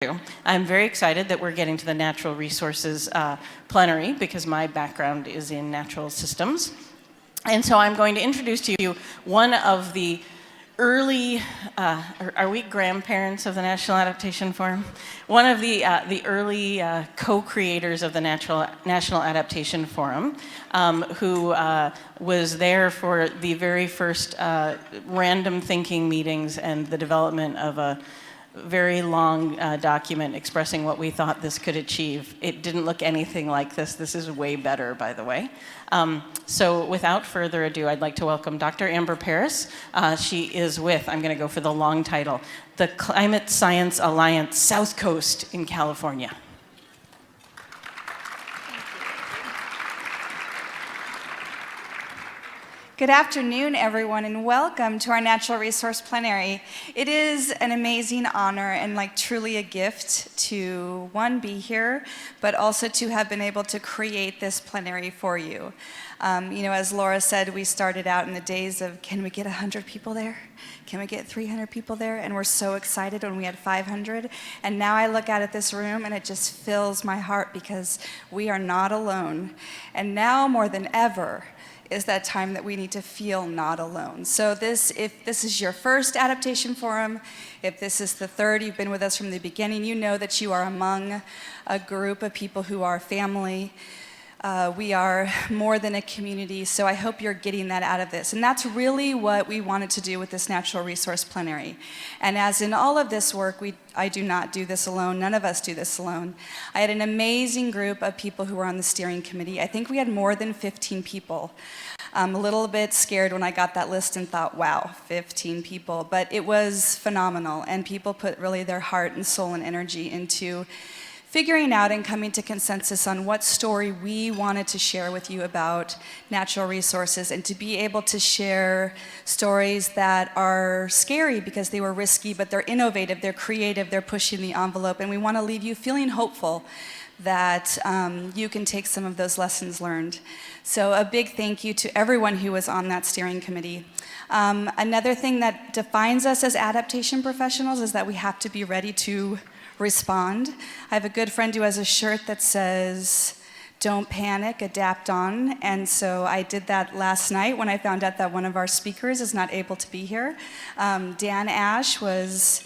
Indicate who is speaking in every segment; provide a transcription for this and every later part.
Speaker 1: I'm very excited that we're getting to the natural resources plenary because my background is in natural systems. And so I'm going to introduce to you one of the early, are we grandparents of the National Adaptation Forum? One of the early co-creators of the National Adaptation Forum, who was there for the very first random thinking meetings and the development of a very long document expressing what we thought this could achieve. It didn't look anything like this. This is way better, by the way. So without further ado, I'd like to welcome Dr. Amber Paris. She is with, I'm going to go for the long title, the Climate Science Alliance South Coast in California.
Speaker 2: Good afternoon, everyone, and welcome to our Natural Resource Plenary. It is an amazing honor and truly a gift to, one, be here, but also to have been able to create this plenary for you. As Laura said, we started out in the days of, can we get 100 people there? Can we get 300 people there? And we're so excited when we had 500. And now I look out at this room and it just fills my heart because we are not alone. And now more than ever, is that time that we need to feel not alone. So if this is your first adaptation forum, if this is the third, you've been with us from the beginning, you know that you are among a group of people who are family. We are more than a community, so I hope you're getting that out of this. And that's really what we wanted to do with this Natural Resource Plenary. And as in all of this work, I do not do this alone. None of us do this alone. I had an amazing group of people who were on the steering committee. I think we had more than 15 people. I'm a little bit scared when I got that list and thought, wow, 15 people. But it was phenomenal, and people put really their heart and soul and energy into figuring out and coming to consensus on what story we wanted to share with you about natural resources, and to be able to share stories that are scary because they were risky, but they're innovative, they're creative, they're pushing the envelope, and we want to leave you feeling hopeful that you can take some of those lessons learned. So a big thank you to everyone who was on that steering committee. Another thing that defines us as adaptation professionals is that we have to be ready to respond. I have a good friend who has a shirt that says, "Don't panic, adapt on." And so I did that last night when I found out that one of our speakers is not able to be here. Dan Ash was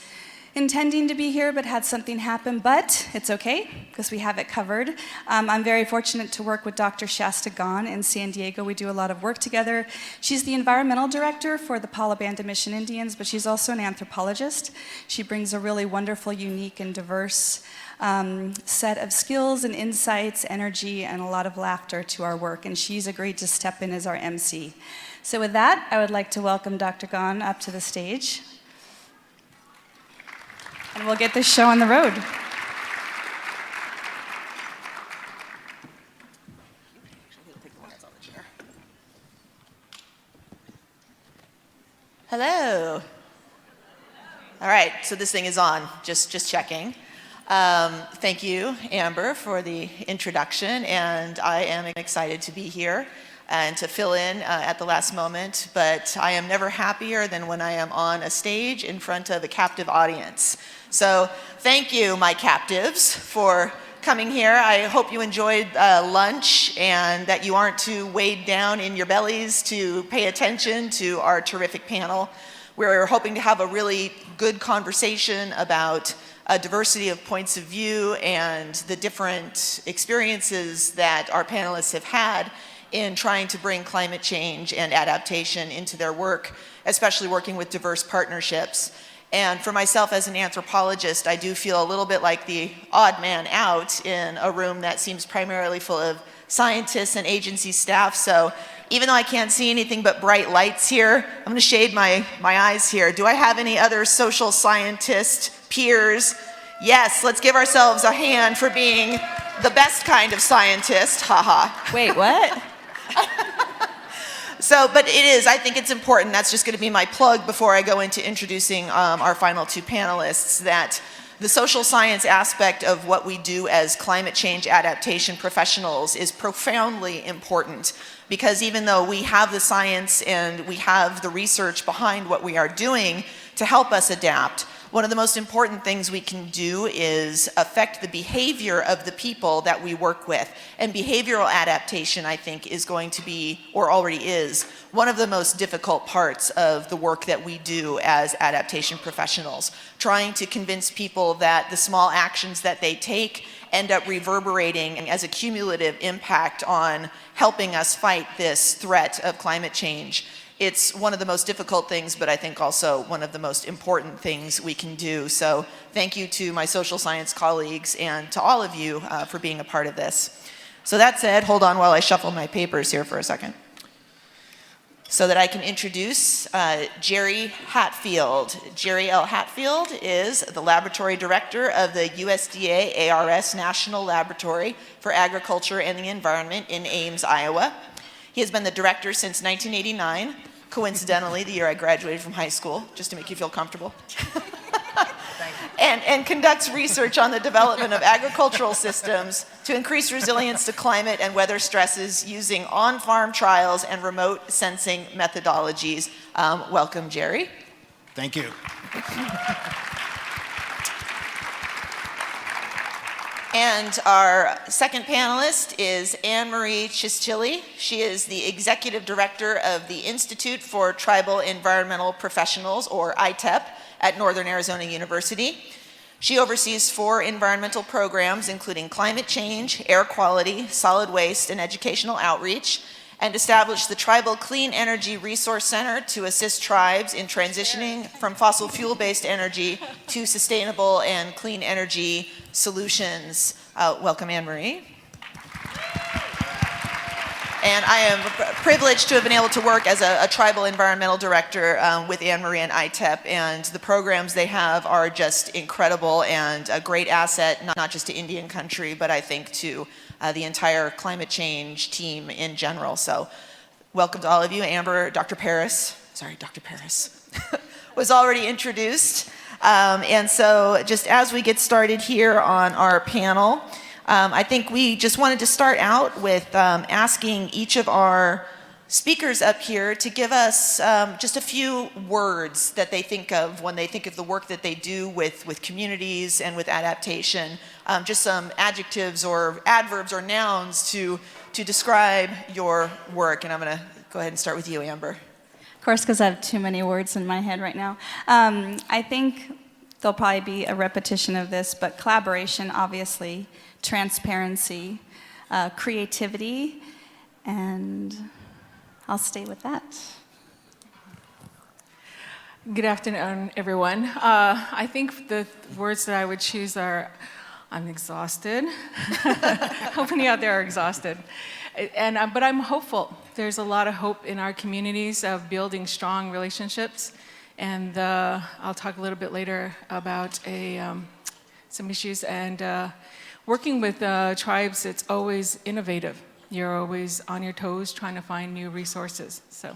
Speaker 2: intending to be here but had something happen, but it's okay because we have it covered. I'm very fortunate to work with Dr. Shasta Gahn in San Diego. We do a lot of work together. She's the environmental director for the Palo Banda Mission Indians, but she's also an anthropologist. She brings a really wonderful, unique, and diverse set of skills and insights, energy, and a lot of laughter to our work, and she's agreed to step in as our MC. So with that, I would like to welcome Dr. Gahn up to the stage. And we'll get this show on the road.
Speaker 3: Hello. All right, so this thing is on, just checking. Thank you, Amber, for the introduction, and I am excited to be here and to fill in at the last moment, but I am never happier than when I am on a stage in front of a captive audience. So thank you, my captives, for coming here. I hope you enjoyed lunch and that you aren't too weighed down in your bellies to pay attention to our terrific panel. We're hoping to have a really good conversation about a diversity of points of view and the different experiences that our panelists have had in trying to bring climate change and adaptation into their work, especially working with diverse partnerships. And for myself as an anthropologist, I do feel a little bit like the odd man out in a room that seems primarily full of scientists and agency staff. So even though I can't see anything but bright lights here, I'm going to shade my eyes here. Do I have any other social scientist peers? Yes, let's give ourselves a hand for being the best kind of scientist. Haha.
Speaker 1: Wait, what?
Speaker 3: So, but it is, I think it's important, that's just going to be my plug before I go into introducing our final two panelists, that the social science aspect of what we do as climate change adaptation professionals is profoundly important, because even though we have the science and we have the research behind what we are doing to help us adapt, one of the most important things we can do is affect the behavior of the people that we work with. And behavioral adaptation, I think, is going to be, or already is, one of the most difficult parts of the work that we do as adaptation professionals. Trying to convince people that the small actions that they take end up reverberating as a cumulative impact on helping us fight this threat of climate change. It's one of the most difficult things, but I think also one of the most important things we can do. So thank you to my social science colleagues and to all of you for being a part of this. So that said, hold on while I shuffle my papers here for a second, so that I can introduce Jerry Hatfield. Jerry L. Hatfield is the Laboratory Director of the USDA ARS National Laboratory for Agriculture and the Environment in Ames, Iowa. He has been the director since 1989, coincidentally the year I graduated from high school, just to make you feel comfortable. And conducts research on the development of agricultural systems to increase resilience to climate and weather stresses using on-farm trials and remote sensing methodologies. Welcome, Jerry.
Speaker 4: Thank you.
Speaker 3: And our second panelist is Anne-Marie Chischilli. She is the Executive Director of the Institute for Tribal Environmental Professionals, or ITEP, at Northern Arizona University. She oversees 4 environmental programs, including climate change, air quality, solid waste, and educational outreach, and established the Tribal Clean Energy Resource Center to assist tribes in transitioning from fossil fuel-based energy to sustainable and clean energy solutions. Welcome, Anne-Marie. And I am privileged to have been able to work as a tribal environmental director with Anne-Marie and ITEP, and the programs they have are just incredible and a great asset, not just to Indian country, but I think to the entire climate change team in general. So welcome to all of you. Amber, Dr. Paris was already introduced. And so just as we get started here on our panel, I think we just wanted to start out with asking each of our speakers up here to give us just a few words that they think of when they think of the work that they do with communities and with adaptation. Just some adjectives or adverbs or nouns to describe your work. And I'm going to go ahead and start with you, Amber.
Speaker 2: Of course, because I have too many words in my head right now. I think there'll probably be a repetition of this, but collaboration, obviously, transparency, creativity, and I'll stay with that.
Speaker 5: Good afternoon, everyone. I think the words that I would choose are, I'm exhausted. How many out there are exhausted? But I'm hopeful. There's a lot of hope in our communities of building strong relationships. And I'll talk a little bit later about some issues. And working with tribes, it's always innovative. You're always on your toes trying to find new resources. So.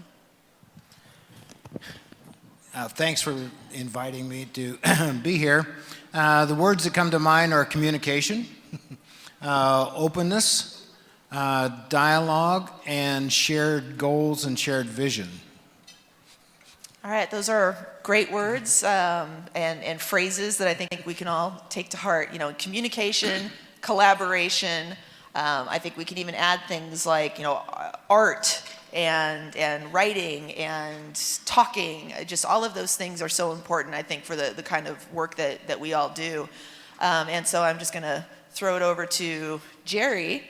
Speaker 4: Thanks for inviting me to be here. The words that come to mind are communication, openness, dialogue, and shared goals and shared vision.
Speaker 3: All right, those are great words and phrases that I think we can all take to heart. You know, communication, collaboration. I think we can even add things like, art and writing and talking. Just all of those things are so important, I think, for the kind of work that we all do. And so I'm just going to throw it over to Jerry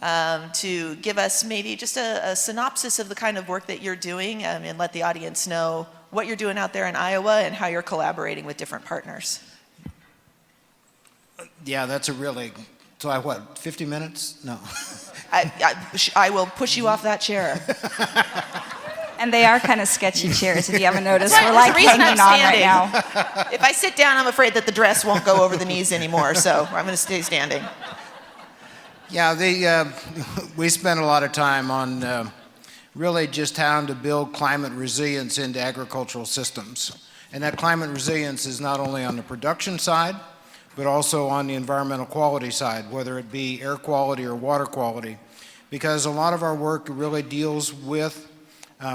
Speaker 3: to give us maybe just a synopsis of the kind of work that you're doing and let the audience know what you're doing out there in Iowa and how you're collaborating with different partners.
Speaker 4: Yeah, that's a really, so 50 minutes? No.
Speaker 3: I will push you off that chair.
Speaker 2: And they are kind of sketchy chairs, if you haven't noticed.
Speaker 3: Right,
Speaker 2: We're like hanging on
Speaker 3: standing.
Speaker 2: right now.
Speaker 3: If I sit down, I'm afraid that the dress won't go over the knees anymore, so I'm going to stay standing.
Speaker 4: Yeah, we spent a lot of time on really just how to build climate resilience into agricultural systems. And that climate resilience is not only on the production side, but also on the environmental quality side, whether it be air quality or water quality. Because a lot of our work really deals with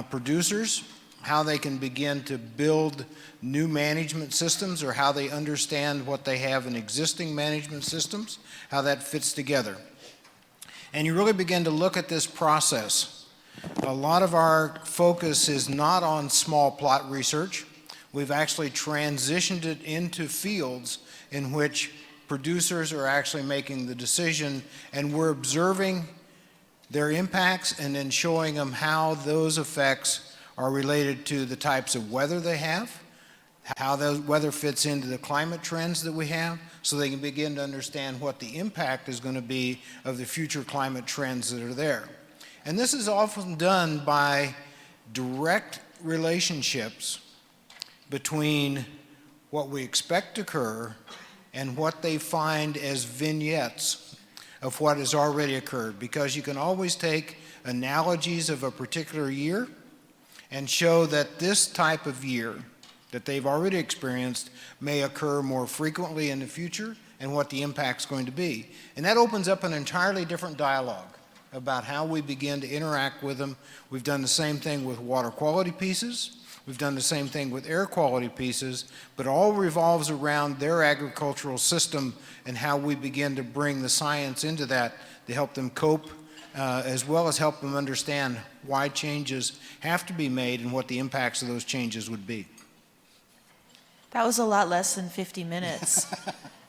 Speaker 4: producers how they can begin to build new management systems, or how they understand what they have in existing management systems, how that fits together. And you really begin to look at this process. A lot of our focus is not on small plot research. We've actually transitioned it into fields in which producers are actually making the decision, and we're observing their impacts and then showing them how those effects are related to the types of weather they have, how the weather fits into the climate trends that we have, so they can begin to understand what the impact is going to be of the future climate trends that are there. And this is often done by direct relationships between what we expect to occur and what they find as vignettes of what has already occurred, because you can always take analogies of a particular year and show that this type of year that they've already experienced may occur more frequently in the future, and what the impact's going to be. And that opens up an entirely different dialogue about how we begin to interact with them. We've done the same thing with water quality pieces. We've done the same thing with air quality pieces, but all revolves around their agricultural system and how we begin to bring the science into that to help them cope, as well as help them understand why changes have to be made and what the impacts of those changes would be.
Speaker 3: That was a lot less than 50 minutes.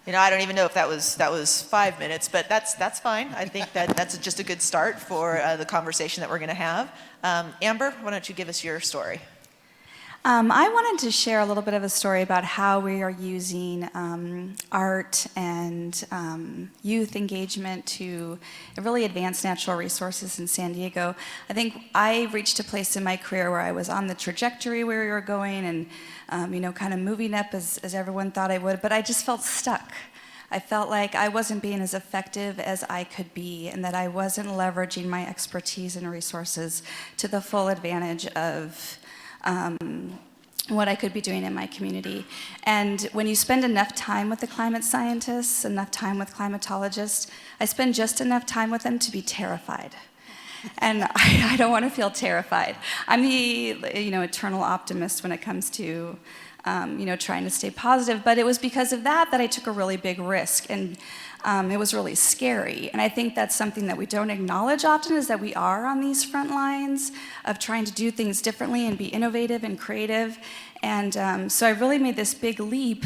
Speaker 3: I don't even know if that was 5 minutes, but that's fine. I think that's just a good start for the conversation that we're going to have. Amber, why don't you give us your story?
Speaker 2: I wanted to share a little bit of a story about how we are using art and youth engagement to really advance natural resources in San Diego. I think I reached a place in my career where I was on the trajectory where we were going and kind of moving up as everyone thought I would, but I just felt stuck. I felt like I wasn't being as effective as I could be, and that I wasn't leveraging my expertise and resources to the full advantage of what I could be doing in my community. And when you spend enough time with the climate scientists, enough time with climatologists, I spend just enough time with them to be terrified. And I don't want to feel terrified. I'm the eternal optimist when it comes to trying to stay positive, but it was because of that I took a really big risk, and it was really scary. And I think that's something that we don't acknowledge often, is that we are on these front lines of trying to do things differently and be innovative and creative. And so I really made this big leap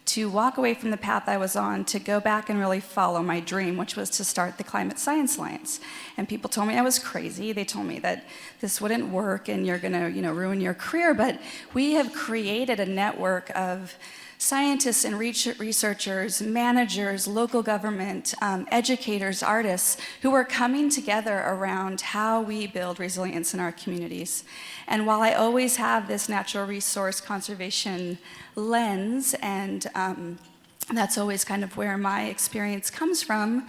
Speaker 2: to walk away from the path I was on, to go back and really follow my dream, which was to start the Climate Science Alliance. And people told me I was crazy. They told me that this wouldn't work and you're gonna, ruin your career. But we have created a network of scientists and researchers, managers, local government, educators, artists, who are coming together around how we build resilience in our communities. And while I always have this natural resource conservation lens, and that's always kind of where my experience comes from,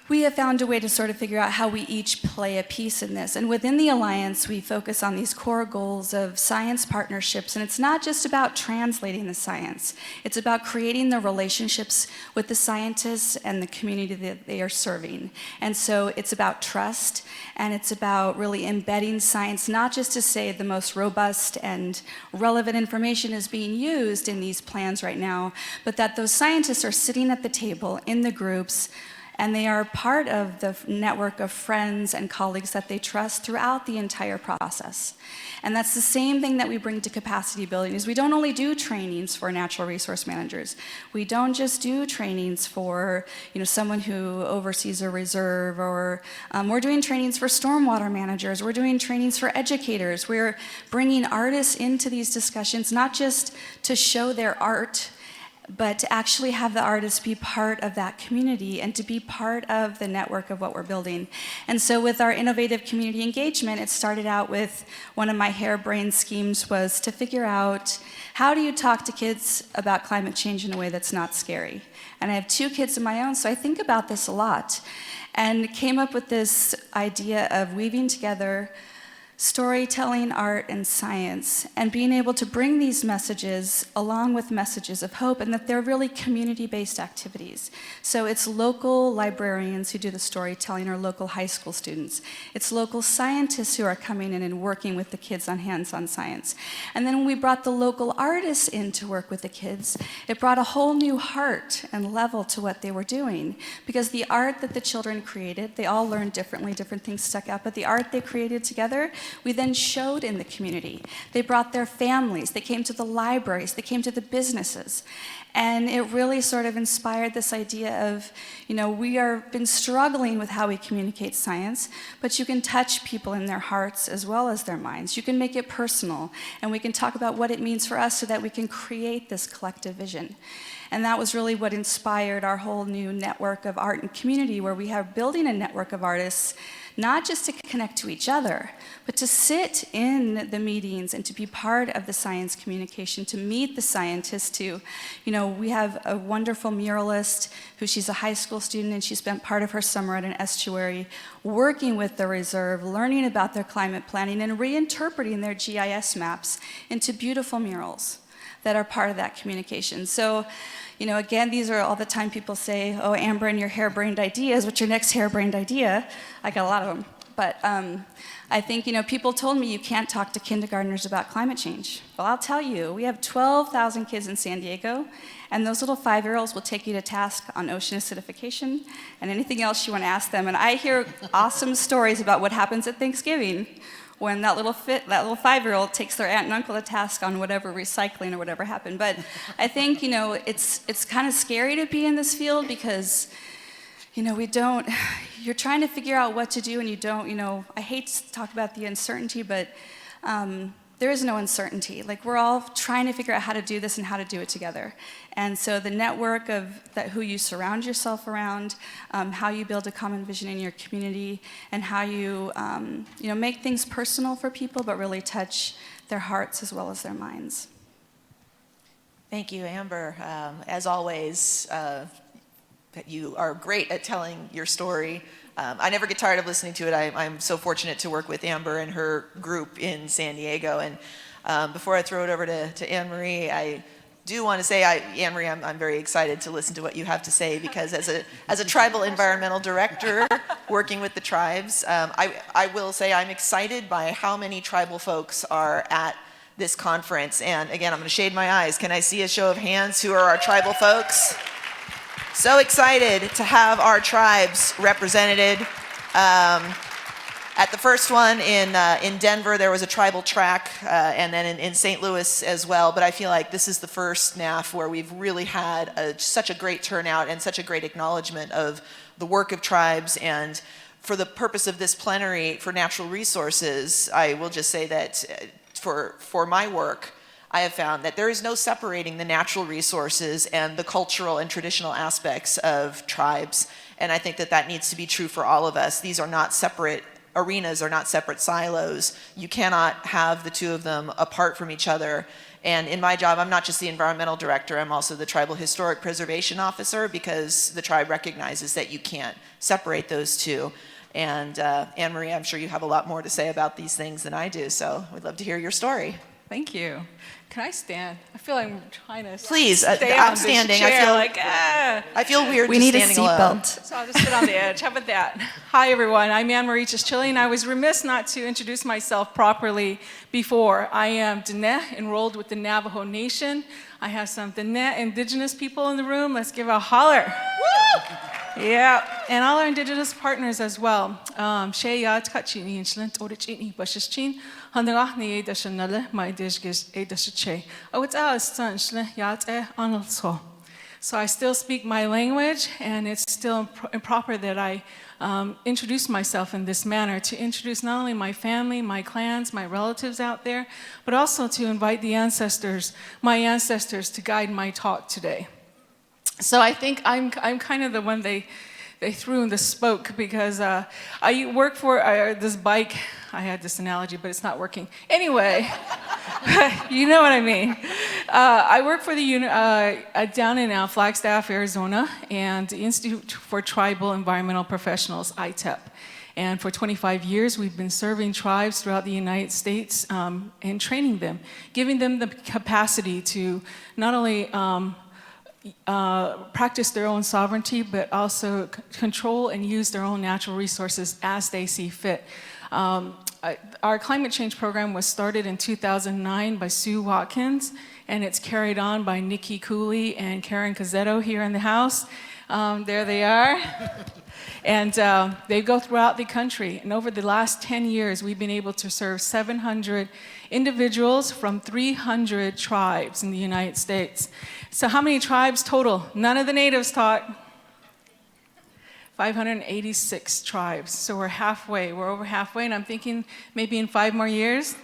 Speaker 2: we have found a way to sort of figure out how we each play a piece in this. And within the Alliance, we focus on these core goals of science partnerships. And it's not just about translating the science. It's about creating the relationships with the scientists and the community that they are serving. And so it's about trust, and it's about really embedding science, not just to say the most robust and relevant information is being used in these plans right now, but that those scientists are sitting at the table in the groups, and they are part of the network of friends and colleagues that they trust throughout the entire process. And that's the same thing that we bring to capacity building, is we don't only do trainings for natural resource managers. We don't just do trainings for someone who oversees a reserve, or we're doing trainings for stormwater managers. We're doing trainings for educators. We're bringing artists into these discussions, not just to show their art, but to actually have the artists be part of that community and to be part of the network of what we're building. And so with our innovative community engagement, it started out with one of my harebrained schemes was to figure out, how do you talk to kids about climate change in a way that's not scary? And I have 2 kids of my own, so I think about this a lot, and came up with this idea of weaving together storytelling, art, and science, and being able to bring these messages along with messages of hope, and that they're really community-based activities. So it's local librarians who do the storytelling, or local high school students. It's local scientists who are coming in and working with the kids on hands-on science. And then when we brought the local artists in to work with the kids, it brought a whole new heart and level to what they were doing. Because the art that the children created, they all learned differently, different things stuck out, but the art they created together, we then showed in the community. They brought their families, they came to the libraries, they came to the businesses. And it really sort of inspired this idea of, we are been struggling with how we communicate science, but you can touch people in their hearts as well as their minds. You can make it personal, and we can talk about what it means for us so that we can create this collective vision. And that was really what inspired our whole new network of art and community, where we are building a network of artists, not just to connect to each other, but to sit in the meetings and to be part of the science communication, to meet the scientists too. We have a wonderful muralist she's a high school student, and she spent part of her summer at an estuary working with the reserve, learning about their climate planning and reinterpreting their GIS maps into beautiful murals that are part of that communication. So, again, these are all the time people say, oh, Amber and your harebrained ideas, what's your next harebrained idea? I got a lot of them. But I think, people told me you can't talk to kindergartners about climate change. Well, I'll tell you, we have 12,000 kids in San Diego, and those little 5-year-olds will take you to task on ocean acidification and anything else you want to ask them. And I hear awesome stories about what happens at Thanksgiving when that little 5-year-old takes their aunt and uncle to task on whatever recycling or whatever happened. But I think, it's kind of scary to be in this field because, you're trying to figure out what to do, and you don't, I hate to talk about the uncertainty, but there is no uncertainty. Like, we're all trying to figure out how to do this and how to do it together. And so the network of who you surround yourself around, how you build a common vision in your community, and how you, make things personal for people, but really touch their hearts as well as their minds.
Speaker 3: Thank you, Amber. As always, you are great at telling your story. I never get tired of listening to it. I'm so fortunate to work with Amber and her group in San Diego. And before I throw it over to Anne-Marie, I do want to say, Anne-Marie, I'm very excited to listen to what you have to say, because as a tribal environmental director working with the tribes, I will say I'm excited by how many tribal folks are at this conference. And again, I'm going to shade my eyes. Can I see a show of hands who are our tribal folks? So excited to have our tribes represented. At the first one in Denver, there was a tribal track, and then in St. Louis as well. But I feel like this is the first NAF where we've really had such a great turnout and such a great acknowledgement of the work of tribes. And for the purpose of this plenary for natural resources, I will just say that for my work, I have found that there is no separating the natural resources and the cultural and traditional aspects of tribes. And I think that needs to be true for all of us. These are not separate arenas, are not separate silos. You cannot have the two of them apart from each other. And in my job, I'm not just the environmental director, I'm also the tribal historic preservation officer, because the tribe recognizes that you can't separate those two. And Anne-Marie, I'm sure you have a lot more to say about these things than I do, so we'd love to hear your story.
Speaker 5: Thank you. Can I stand? I feel like I'm trying to
Speaker 3: Please,
Speaker 5: stay
Speaker 3: I'm
Speaker 5: on
Speaker 3: standing.
Speaker 5: This chair,
Speaker 3: I feel weird
Speaker 2: We
Speaker 3: just
Speaker 2: need a
Speaker 3: standing alone.
Speaker 2: seatbelt.
Speaker 5: So I'll just sit on the edge. How about that? Hi, everyone. I'm Anne-Marie Chischilli, and I was remiss not to introduce myself properly before. I am Diné, enrolled with the Navajo Nation. I have some Diné indigenous people in the room. Let's give a holler. Woo! Yeah, and all our indigenous partners as well. Sheyat Kachini Inchlant Orichini Bashichin, Handagahni Dashanale, my Dishgis Edashache. Oh, it's us, Sanchle Yat Anelso. So I still speak my language, and it's still improper that I introduce myself in this manner, to introduce not only my family, my clans, my relatives out there, but also to invite the ancestors, my ancestors, to guide my talk today. So I think I'm kind of the one they threw in the spoke, because I work for this bike. I had this analogy, but it's not working. Anyway, you know what I mean. I work for the down in Flagstaff, Arizona, and the Institute for Tribal Environmental Professionals, ITEP. And for 25 years, we've been serving tribes throughout the United States and training them, giving them the capacity to not only practice their own sovereignty, but also control and use their own natural resources as they see fit. Our climate change program was started in 2009 by Sue Watkins, and it's carried on by Nikki Cooley and Karen Cazzetto here in the house. There they are. And they go throughout the country. And over the last 10 years, we've been able to serve 700 individuals from 300 tribes in the United States. So how many tribes total? None of the natives talk. 586 tribes. So we're halfway. We're over halfway. And I'm thinking maybe in 5 more years,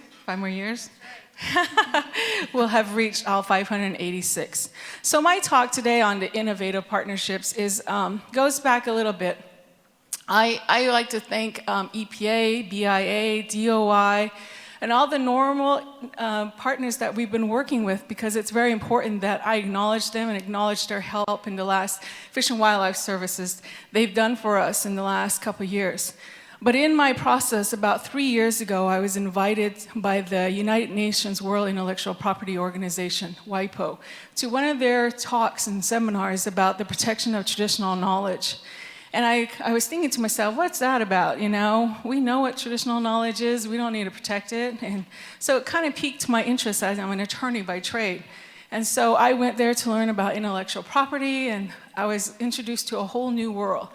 Speaker 5: we'll have reached all 586. So my talk today on the innovative partnerships goes back a little bit. I like to thank EPA, BIA, DOI, and all the normal partners that we've been working with, because it's very important that I acknowledge them and acknowledge their help in the last Fish and Wildlife Services they've done for us in the last couple of years. But in my process, about 3 years ago, I was invited by the United Nations World Intellectual Property Organization, WIPO, to one of their talks and seminars about the protection of traditional knowledge. And I was thinking to myself, what's that about? You know, we know what traditional knowledge is. We don't need to protect it. And so it kind of piqued my interest, as I'm an attorney by trade. And so I went there to learn about intellectual property, and I was introduced to a whole new world.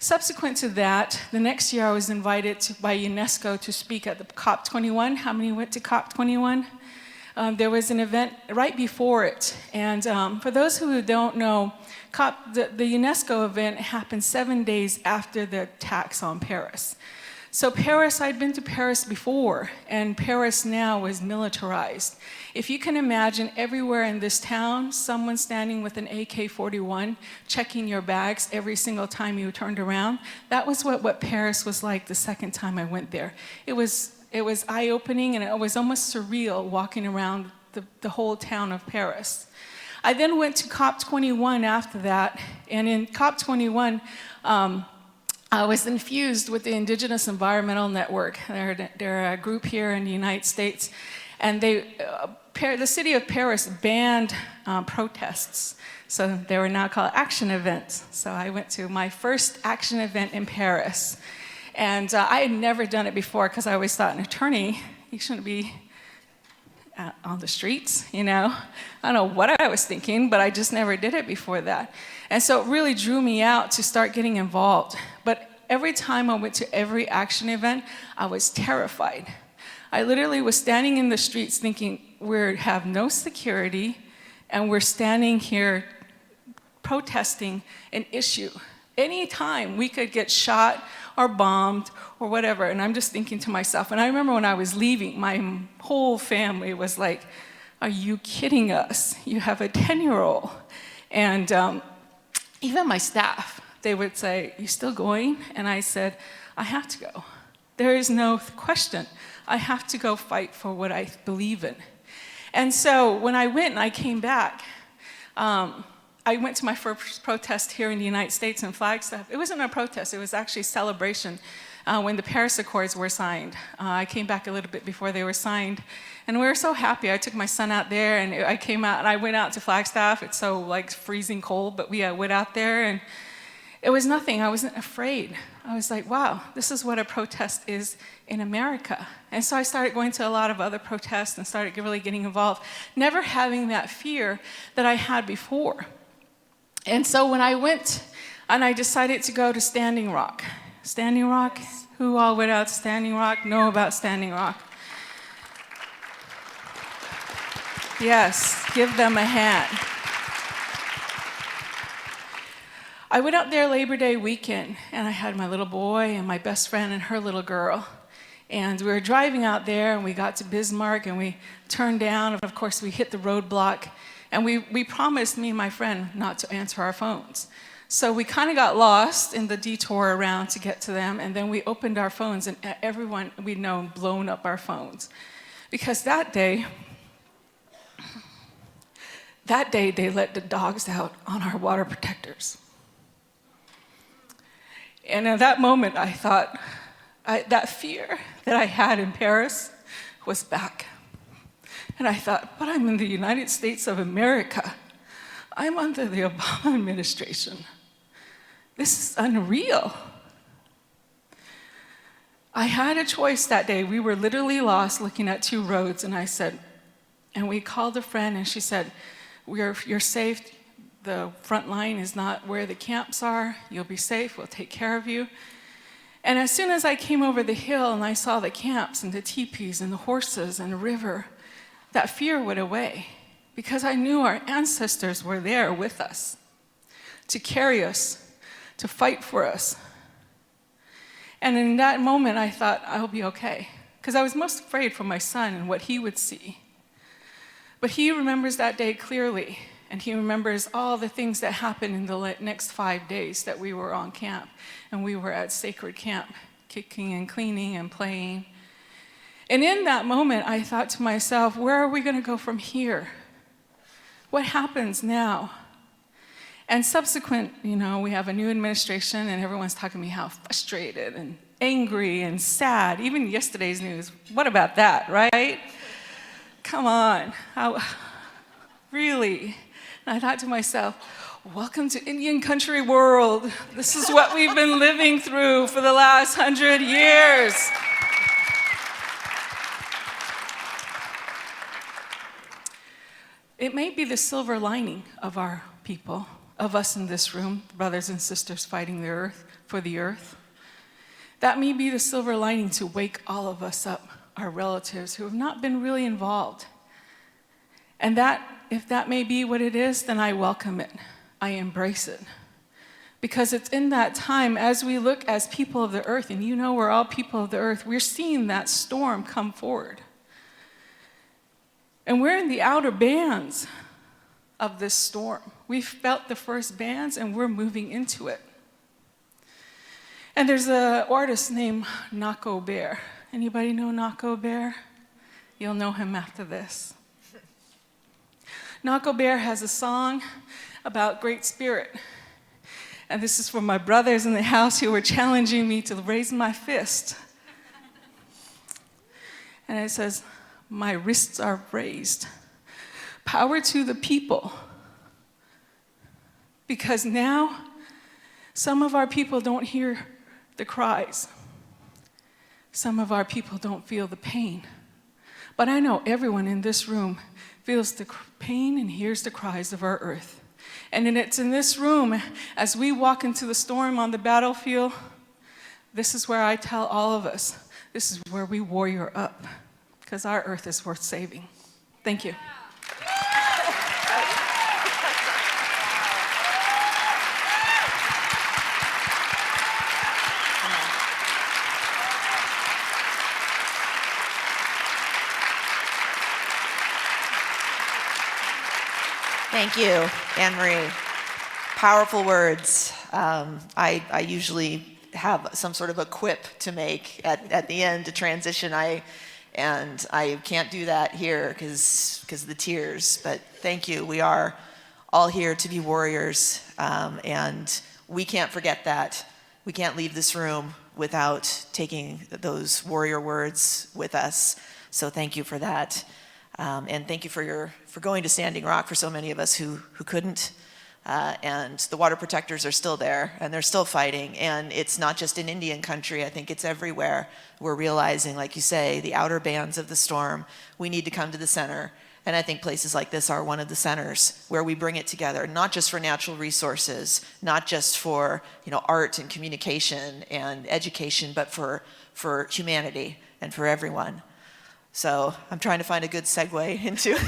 Speaker 5: Subsequent to that, the next year I was invited by UNESCO to speak at the COP21. How many went to COP21? There was an event right before it. And for those who don't know, the UNESCO event happened 7 days after the attacks on Paris. So Paris, I'd been to Paris before, and Paris now was militarized. If you can imagine, everywhere in this town, someone standing with an AK-41 checking your bags every single time you turned around, that was what Paris was like the second time I went there. It was eye-opening, and it was almost surreal walking around the whole town of Paris. I then went to COP21 after that, and in COP21, I was infused with the Indigenous Environmental Network. They're a group here in the United States, and the city of Paris banned protests. So they were now called action events. So I went to my first action event in Paris. And I had never done it before, because I always thought an attorney, he shouldn't be on the streets, you know. I don't know what I was thinking, but I just never did it before that. And so it really drew me out to start getting involved. But every time I went to every action event, I was terrified. I literally was standing in the streets thinking, we have no security, and we're standing here protesting an issue. Anytime we could get shot or bombed or whatever, and I'm just thinking to myself, and I remember when I was leaving, my whole family was like, are you kidding us? You have a 10-year-old. And even my staff, they would say, you still going? And I said, I have to go. There is no question. I have to go fight for what I believe in. And so when I went and I came back, I went to my first protest here in the United States in Flagstaff. It wasn't a protest, it was actually a celebration when the Paris Accords were signed. I came back a little bit before they were signed, and we were so happy. I took my son out there, and I came out, and I went out to Flagstaff. It's so like freezing cold, but we went out there, and it was nothing. I wasn't afraid. I was like, wow, this is what a protest is in America. And so I started going to a lot of other protests and started really getting involved, never having that fear that I had before. And so when I went and I decided to go to Standing Rock. Standing Rock? Who all went out to Standing Rock? Know about Standing Rock? Yes, give them a hand. I went out there Labor Day weekend, and I had my little boy and my best friend and her little girl. And we were driving out there, and we got to Bismarck, and we turned down, and of course we hit the roadblock. And we promised, me and my friend, not to answer our phones. So we kind of got lost in the detour around to get to them, and then we opened our phones, and everyone we'd known blown up our phones. Because that day they let the dogs out on our water protectors. And at that moment I thought, that fear that I had in Paris was back. And I thought, but I'm in the United States of America. I'm under the Obama administration. This is unreal. I had a choice that day. We were literally lost looking at two roads, and I said, and we called a friend, and she said, you're safe. The front line is not where the camps are. You'll be safe. We'll take care of you. And as soon as I came over the hill and I saw the camps and the teepees and the horses and the river, that fear went away because I knew our ancestors were there with us to carry us, to fight for us. And in that moment, I thought, I'll be okay, because I was most afraid for my son and what he would see. But he remembers that day clearly, and he remembers all the things that happened in the next 5 days that we were on camp, and we were at sacred camp, kicking and cleaning and playing. And in that moment, I thought to myself, where are we going to go from here? What happens now? And subsequent, we have a new administration, and everyone's talking to me how frustrated and angry and sad. Even yesterday's news, what about that, right? Come on, really? And I thought to myself, welcome to Indian country world. This is what we've been living through for the last 100 years. It may be the silver lining of our people, of us in this room, brothers and sisters fighting the earth for the earth. That may be the silver lining to wake all of us up, our relatives who have not been really involved. And if that may be what it is, then I welcome it. I embrace it. Because it's in that time, as we look as people of the earth, and we're all people of the earth, we're seeing that storm come forward. And we're in the outer bands of this storm. We've felt the first bands, and we're moving into it. And there's an artist named Nako Bear. Anybody know Nako Bear? You'll know him after this. Nako Bear has a song about Great Spirit. And this is for my brothers in the house who were challenging me to raise my fist. And it says, my wrists are raised. Power to the people. Because now, some of our people don't hear the cries. Some of our people don't feel the pain. But I know everyone in this room feels the pain and hears the cries of our earth. And it's in this room, as we walk into the storm on the battlefield, this is where I tell all of us, this is where we warrior up, because our earth is worth saving. Thank you.
Speaker 3: Thank you, Anne-Marie. Powerful words. I usually have some sort of a quip to make at the end to transition. And I can't do that here because of the tears. But thank you. We are all here to be warriors, and we can't forget that. We can't leave this room without taking those warrior words with us. So thank you for that. And thank you for going to Standing Rock for so many of us who couldn't. And the water protectors are still there, and they're still fighting. And it's not just in Indian country. I think it's everywhere. We're realizing, like you say, the outer bands of the storm, we need to come to the center. And I think places like this are one of the centers where we bring it together, not just for natural resources, not just for art and communication and education, but for humanity and for everyone. So I'm trying to find a good segue into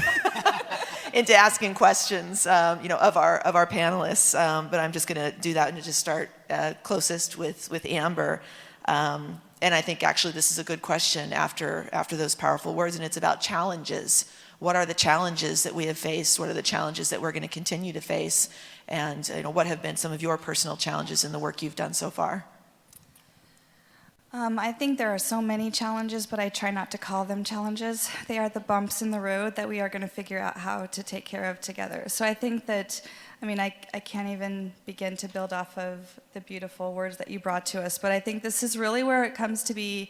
Speaker 3: into asking questions, of our panelists. But I'm just going to do that and just start closest with Amber. And I think actually this is a good question after those powerful words, and it's about challenges. What are the challenges that we have faced? What are the challenges that we're going to continue to face? And what have been some of your personal challenges in the work you've done so far?
Speaker 2: I think there are so many challenges, but I try not to call them challenges. They are the bumps in the road that we are going to figure out how to take care of together. So I think that I mean, I can't even begin to build off of the beautiful words that you brought to us, but I think this is really where it comes to be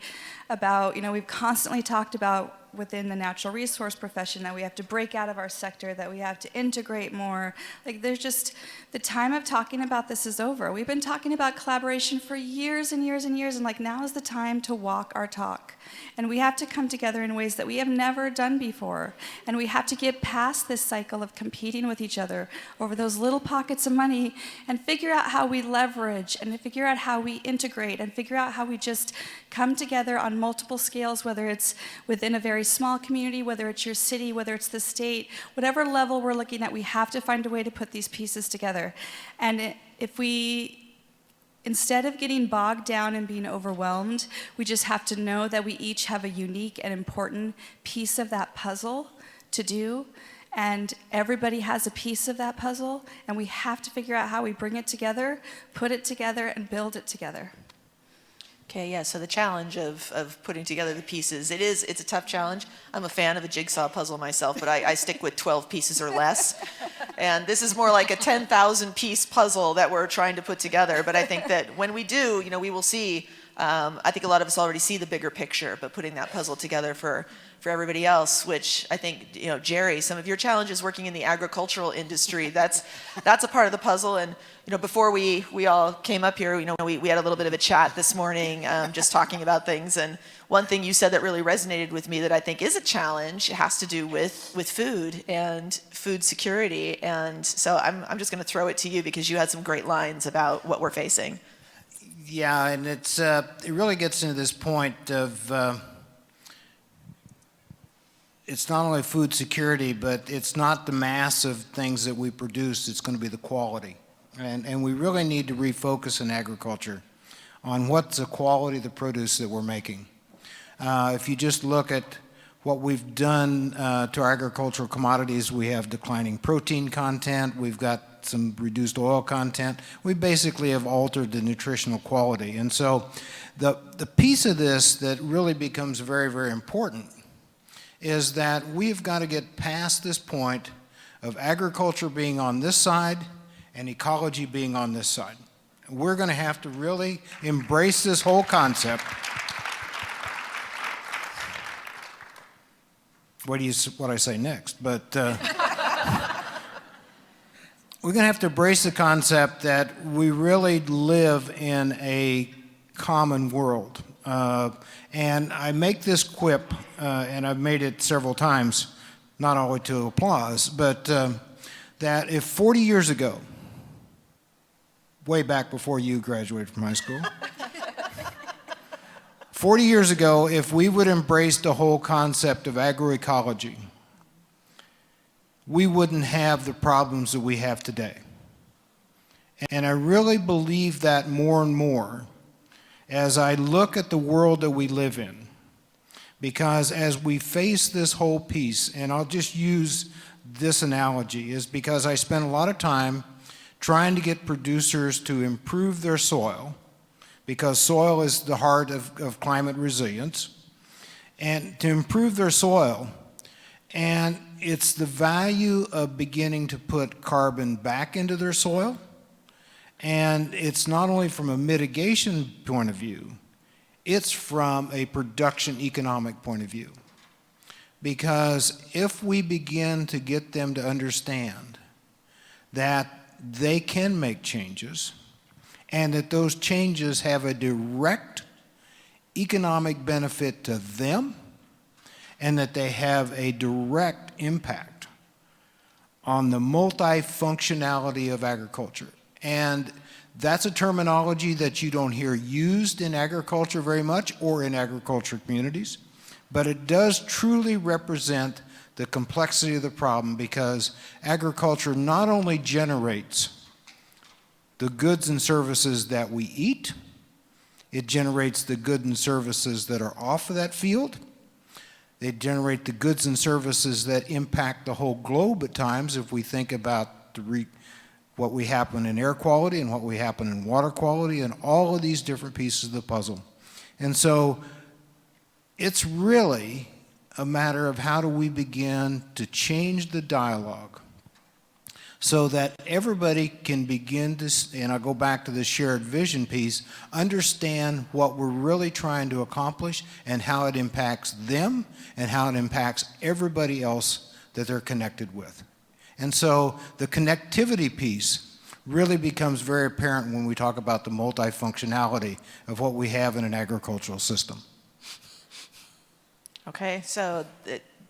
Speaker 2: about, we've constantly talked about within the natural resource profession that we have to break out of our sector, that we have to integrate more. Like, there's just, the time of talking about this is over. We've been talking about collaboration for years and years and years, and like, now is the time to walk our talk. And we have to come together in ways that we have never done before. And we have to get past this cycle of competing with each other over those little pockets of money and figure out how we leverage and figure out how we integrate and figure out how we just come together on multiple scales, whether it's within a very small community, whether it's your city, whether it's the state, whatever level we're looking at, we have to find a way to put these pieces together. And if we, instead of getting bogged down and being overwhelmed, we just have to know that we each have a unique and important piece of that puzzle to do. And everybody has a piece of that puzzle, and we have to figure out how we bring it together, put it together, and build it together.
Speaker 3: Okay, yeah, so the challenge of putting together the pieces, it's a tough challenge. I'm a fan of a jigsaw puzzle myself, but I stick with 12 pieces or less. And this is more like a 10,000 piece puzzle that we're trying to put together. But I think that when we do, we will see, I think a lot of us already see the bigger picture, but putting that puzzle together for everybody else, which I think, Jerry, some of your challenges working in the agricultural industry, that's a part of the puzzle. And, before we all came up here, we had a little bit of a chat this morning, just talking about things. And one thing you said that really resonated with me that I think is a challenge, it has to do with food and food security. And so I'm just going to throw it to you because you had some great lines about what we're facing.
Speaker 4: Yeah, and it really gets into this point of it's not only food security, but it's not the mass of things that we produce, it's going to be the quality. And we really need to refocus in agriculture on what's the quality of the produce that we're making. If you just look at what we've done to our agricultural commodities, we have declining protein content, we've got some reduced oil content. We basically have altered the nutritional quality. And so the piece of this that really becomes very, very important is that we've got to get past this point of agriculture being on this side and ecology being on this side. We're going to have to really embrace this whole concept. What I say next? But we're going to have to embrace the concept that we really live in a common world. And I make this quip, and I've made it several times, not only to applause, but that if 40 years ago, way back before you graduated from high school, 40 years ago, if we would embrace the whole concept of agroecology, we wouldn't have the problems that we have today. And I really believe that more and more as I look at the world that we live in. Because as we face this whole piece, and I'll just use this analogy, is because I spent a lot of time trying to get producers to improve their soil, because soil is the heart of climate resilience, and to improve their soil. And it's the value of beginning to put carbon back into their soil. And it's not only from a mitigation point of view, it's from a production economic point of view. Because if we begin to get them to understand that they can make changes, and that those changes have a direct economic benefit to them, and that they have a direct impact on the multifunctionality of agriculture. And that's a terminology that you don't hear used in agriculture very much or in agriculture communities, but it does truly represent the complexity of the problem, because agriculture not only generates the goods and services that we eat, it generates the goods and services that are off of that field. They generate the goods and services that impact the whole globe at times, if we think about what we happen in air quality and what we happen in water quality and all of these different pieces of the puzzle. And so it's really a matter of how do we begin to change the dialogue so that everybody can begin to, and I'll go back to the shared vision piece, understand what we're really trying to accomplish and how it impacts them and how it impacts everybody else that they're connected with. And so the connectivity piece really becomes very apparent when we talk about the multifunctionality of what we have in an agricultural system.
Speaker 3: Okay, so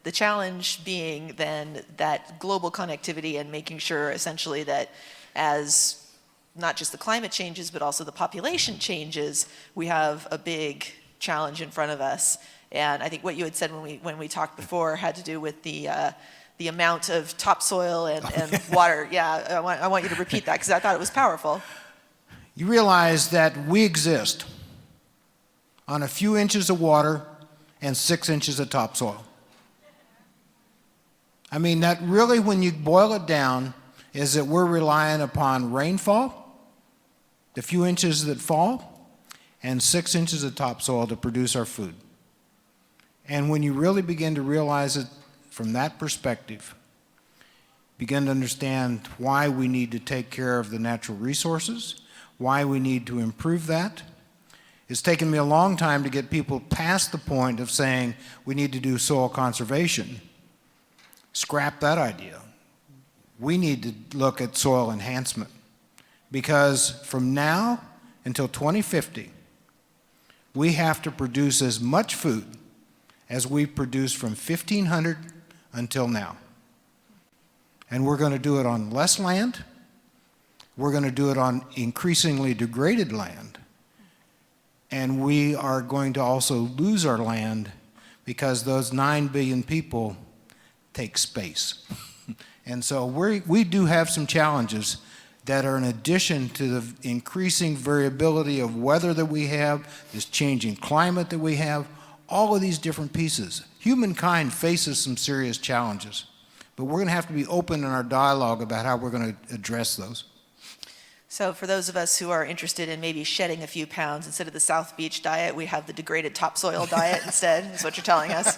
Speaker 3: the challenge being then that global connectivity and making sure essentially that as not just the climate changes, but also the population changes, we have a big challenge in front of us. And I think what you had said when we talked before had to do with the amount of topsoil and water. Yeah, I want you to repeat that because I thought it was powerful.
Speaker 4: You realize that we exist on a few inches of water and 6 inches of topsoil. I mean, that really, when you boil it down, is that we're relying upon rainfall, the few inches that fall, and 6 inches of topsoil to produce our food. And when you really begin to realize it from that perspective, begin to understand why we need to take care of the natural resources, why we need to improve that. It's taken me a long time to get people past the point of saying we need to do soil conservation. Scrap that idea. We need to look at soil enhancement, because from now until 2050, we have to produce as much food as we produced from 1500 until now. And we're going to do it on less land. We're going to do it on increasingly degraded land. And we are going to also lose our land because those 9 billion people take space. And so we do have some challenges that are in addition to the increasing variability of weather that we have, this changing climate that we have, all of these different pieces. Humankind faces some serious challenges, but we're going to have to be open in our dialogue about how we're going to address those.
Speaker 3: So for those of us who are interested in maybe shedding a few pounds, instead of the South Beach diet, we have the degraded topsoil diet instead, is what you're telling us.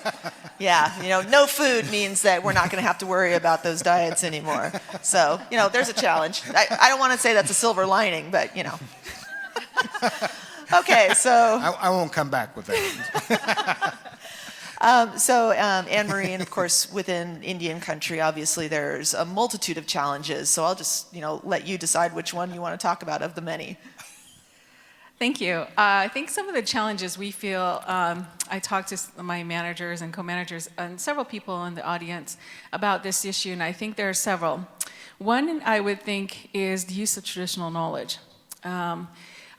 Speaker 3: Yeah, no food means that we're not going to have to worry about those diets anymore. So, there's a challenge. I don't want to say that's a silver lining, but, Okay, so...
Speaker 4: I won't come back with that.
Speaker 3: Anne-Marie, and of course, within Indian country, obviously, there's a multitude of challenges. So I'll just, let you decide which one you want to talk about of the many.
Speaker 5: Thank you. I think some of the challenges we feel, I talked to my managers and co-managers and several people in the audience about this issue, and I think there are several. One, I would think, is the use of traditional knowledge.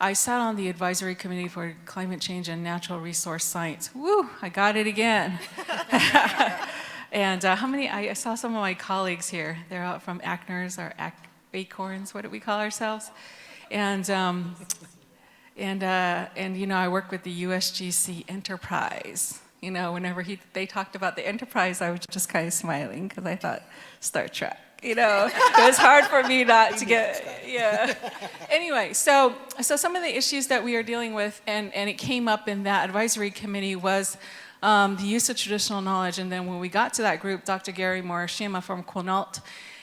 Speaker 5: I sat on the advisory committee for climate change and natural resource science. Woo, I got it again. And I saw some of my colleagues here. They're out from ACNRs or Acorns, what do we call ourselves? And I work with the USGC Enterprise. Whenever they talked about the Enterprise, I was just kind of smiling because I thought, Star Trek. It was hard for me not to get, yeah. Anyway, so some of the issues that we are dealing with, and it came up in that advisory committee, was the use of traditional knowledge. And then when we got to that group, Dr. Gary Morishima from Quinault,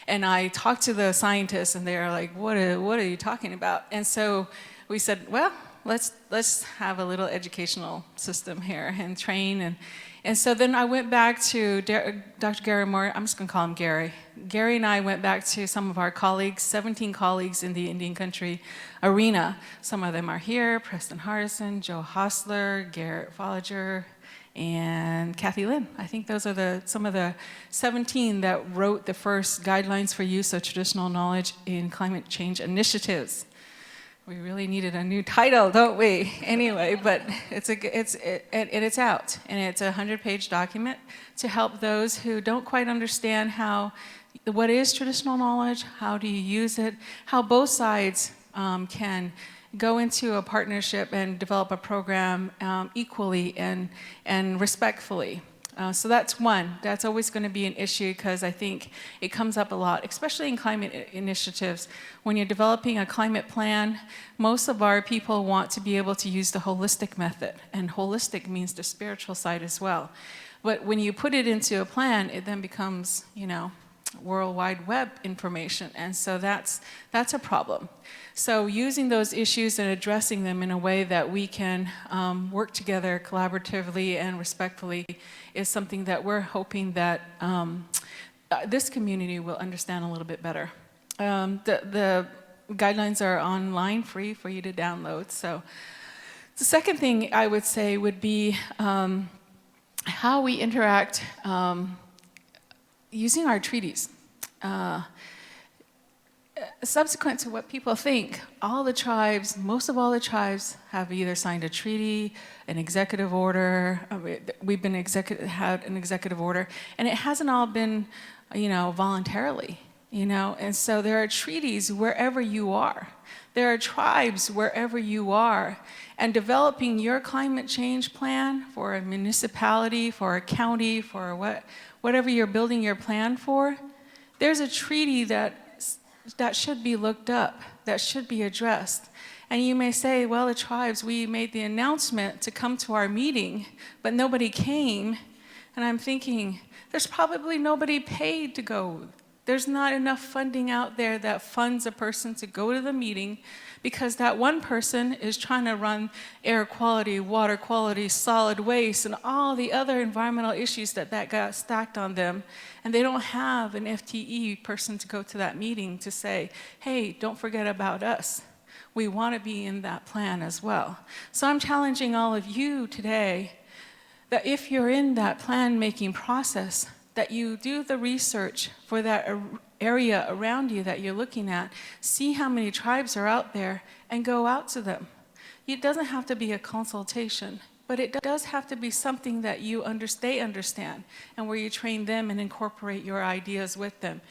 Speaker 5: and I talked to the scientists, and they were like, what are you talking about? And so we said, well, let's have a little educational system here and train. And so then I went back to Dr. Gary Moore. I'm just going to call him Gary. Gary and I went back to some of our colleagues, 17 colleagues in the Indian country arena. Some of them are here: Preston Hardison, Joe Hostler, Garrett Folliger, and Kathy Lynn. I think those are some of the 17 that wrote the first guidelines for use of traditional knowledge in climate change initiatives. We really needed a new title, don't we? Anyway, but it's out, and it's a 100-page document to help those who don't quite understand what is traditional knowledge, how do you use it, how both sides can go into a partnership and develop a program equally and respectfully. So that's one. That's always going to be an issue because I think it comes up a lot, especially in climate initiatives. When you're developing a climate plan, most of our people want to be able to use the holistic method, and holistic means the spiritual side as well. But when you put it into a plan, it then becomes, World Wide Web information, and so that's a problem. So using those issues and addressing them in a way that we can work together collaboratively and respectfully is something that we're hoping that this community will understand a little bit better. The guidelines are online, free for you to download. So the second thing I would say would be how we interact using our treaties. Subsequent to what people think, most of all the tribes have either signed a treaty, an executive order, we've been had an executive order, and it hasn't all been, voluntarily, and so there are treaties wherever you are. There are tribes wherever you are, and developing your climate change plan for a municipality, for a county, for whatever you're building your plan for, there's a treaty that should be looked up, that should be addressed. And you may say, well, the tribes, we made the announcement to come to our meeting, but nobody came. And I'm thinking, there's probably nobody paid to go. There's not enough funding out there that funds a person to go to the meeting because that one person is trying to run air quality, water quality, solid waste, and all the other environmental issues that got stacked on them. And they don't have an FTE person to go to that meeting to say, hey, don't forget about us. We want to be in that plan as well. So I'm challenging all of you today that if you're in that plan-making process, that you do the research for that area around you that you're looking at, see how many tribes are out there, and go out to them. It doesn't have to be a consultation, but it does have to be something that they understand, and where you train them and incorporate your ideas with them,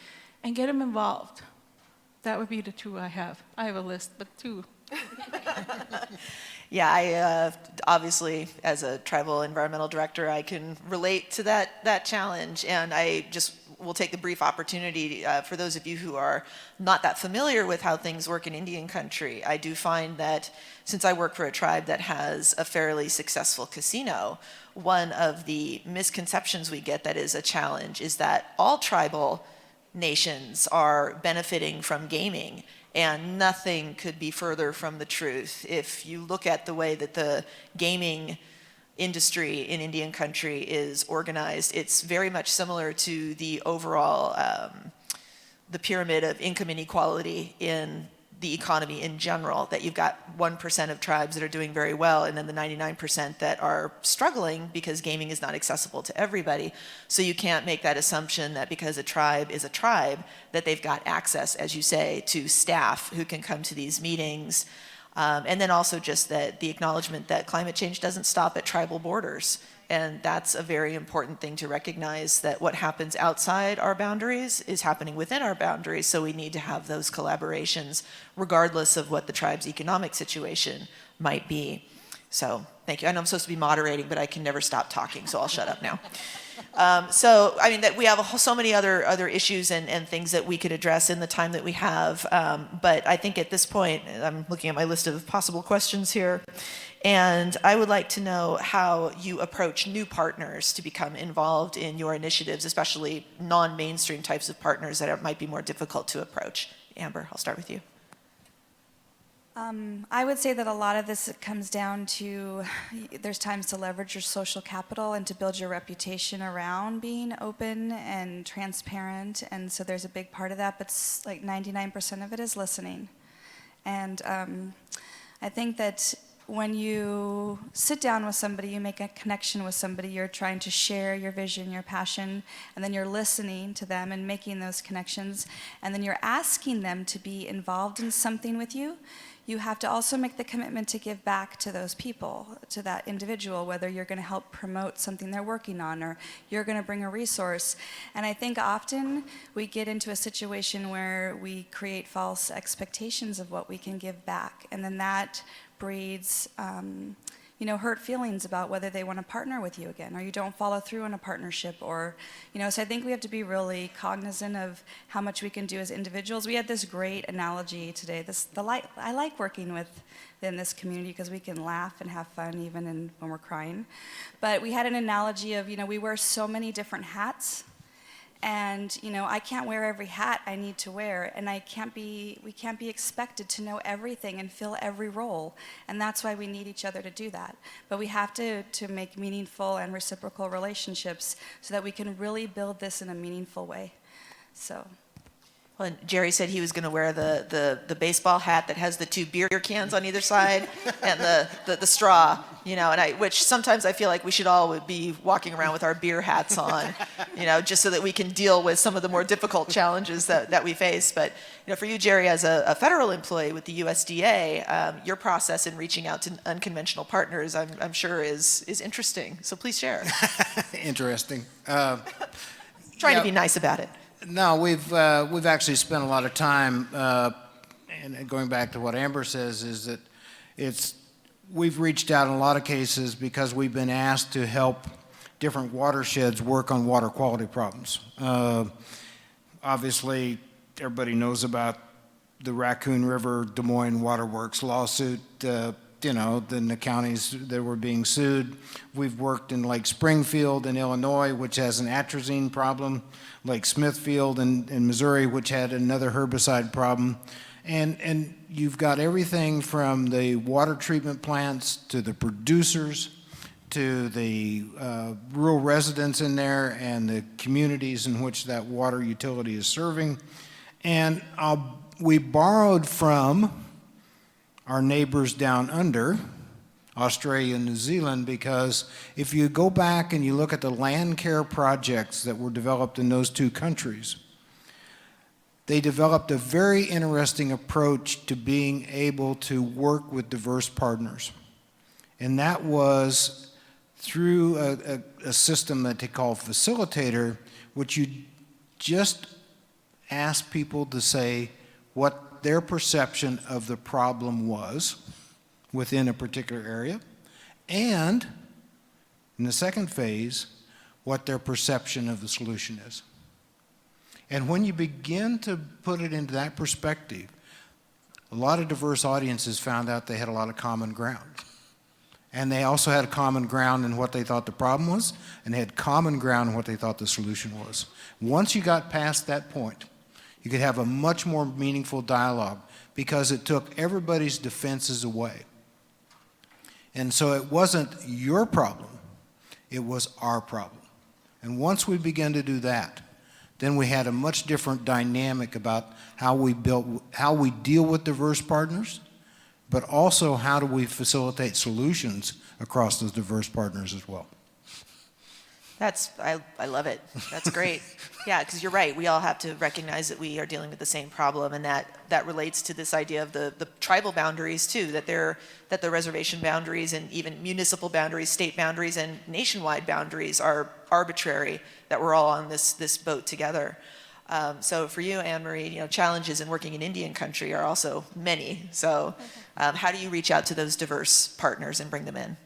Speaker 5: and get them involved. That would be the two I have. I have a list, but two.
Speaker 3: Yeah, I obviously, as a tribal environmental director, I can relate to that challenge, and I just will take the brief opportunity for those of you who are not that familiar with how things work in Indian country. I do find that since I work for a tribe that has a fairly successful casino, one of the misconceptions we get that is a challenge is that all tribal nations are benefiting from gaming. And nothing could be further from the truth. If you look at the way that the gaming industry in Indian country is organized, it's very much similar to the overall, the pyramid of income inequality in the economy in general, that you've got 1% of tribes that are doing very well, and then the 99% that are struggling because gaming is not accessible to everybody. So you can't make that assumption that because a tribe is a tribe, that they've got access, as you say, to staff who can come to these meetings. And then also just that the acknowledgement that climate change doesn't stop at tribal borders. And that's a very important thing to recognize, that what happens outside our boundaries is happening within our boundaries, so we need to have those collaborations regardless of what the tribe's economic situation might be. So thank you. I know I'm supposed to be moderating, but I can never stop talking, so I'll shut up now. So, I mean, that we have so many other issues and things that we could address in the time that we have, but I think at this point, I'm looking at my list of possible questions here, and I would like to know how you approach new partners to become involved in your initiatives, especially non-mainstream types of partners that might be more difficult to approach. Amber, I'll start with you.
Speaker 2: I would say that a lot of this comes down to there's times to leverage your social capital and to build your reputation around being open and transparent, and so there's a big part of that, but like 99% of it is listening. And I think that when you sit down with somebody, you make a connection with somebody, you're trying to share your vision, your passion, and then you're listening to them and making those connections, and then you're asking them to be involved in something with you. You have to also make the commitment to give back to those people, to that individual, whether you're going to help promote something they're working on or you're going to bring a resource. And I think often we get into a situation where we create false expectations of what we can give back, and then that breeds hurt feelings about whether they want to partner with you again, or you don't follow through on a partnership, or, so I think we have to be really cognizant of how much we can do as individuals. We had this great analogy today. I like working in this community because we can laugh and have fun even when we're crying. But we had an analogy of, we wear so many different hats, And I can't wear every hat I need to wear, and we can't be expected to know everything and fill every role, and that's why we need each other to do that. But we have to make meaningful and reciprocal relationships so that we can really build this in a meaningful way. So.
Speaker 3: Well, and Jerry said he was going to wear the baseball hat that has the 2 beer cans on either side and the straw, and which sometimes I feel like we should all be walking around with our beer hats on, just so that we can deal with some of the more difficult challenges that we face. But, for you, Jerry, as a federal employee with the USDA, your process in reaching out to unconventional partners, I'm sure is interesting. So please share.
Speaker 4: Interesting.
Speaker 3: Trying to be nice about it.
Speaker 4: No, we've actually spent a lot of time, and going back to what Amber says, is that we've reached out in a lot of cases because we've been asked to help different watersheds work on water quality problems. Obviously, everybody knows about the Raccoon River Des Moines Waterworks lawsuit. The counties that were being sued. We've worked in Lake Springfield in Illinois, which has an atrazine problem, Lake Smithfield in Missouri, which had another herbicide problem. And you've got everything from the water treatment plants to the producers to the rural residents in there and the communities in which that water utility is serving. And we borrowed from our neighbors down under, Australia and New Zealand, because if you go back and you look at the land care projects that were developed in those 2 countries, they developed a very interesting approach to being able to work with diverse partners. And that was through a system that they call facilitator, which you just ask people to say what their perception of the problem was within a particular area, and in the second phase, what their perception of the solution is. And when you begin to put it into that perspective, a lot of diverse audiences found out they had a lot of common ground. And they also had common ground in what they thought the problem was, and they had common ground in what they thought the solution was. Once you got past that point, you could have a much more meaningful dialogue because it took everybody's defenses away. And so it wasn't your problem, it was our problem. And once we began to do that, then we had a much different dynamic about how we deal with diverse partners, but also how do we facilitate solutions across those diverse partners as well.
Speaker 3: I love it. That's great. Yeah, because you're right. We all have to recognize that we are dealing with the same problem, and that relates to this idea of the tribal boundaries too. That the reservation boundaries and even municipal boundaries, state boundaries, and nationwide boundaries are arbitrary. That we're all on this boat together. So for you, Anne Marie, challenges in working in Indian country are also many. So how do you reach out to those diverse partners and bring them in?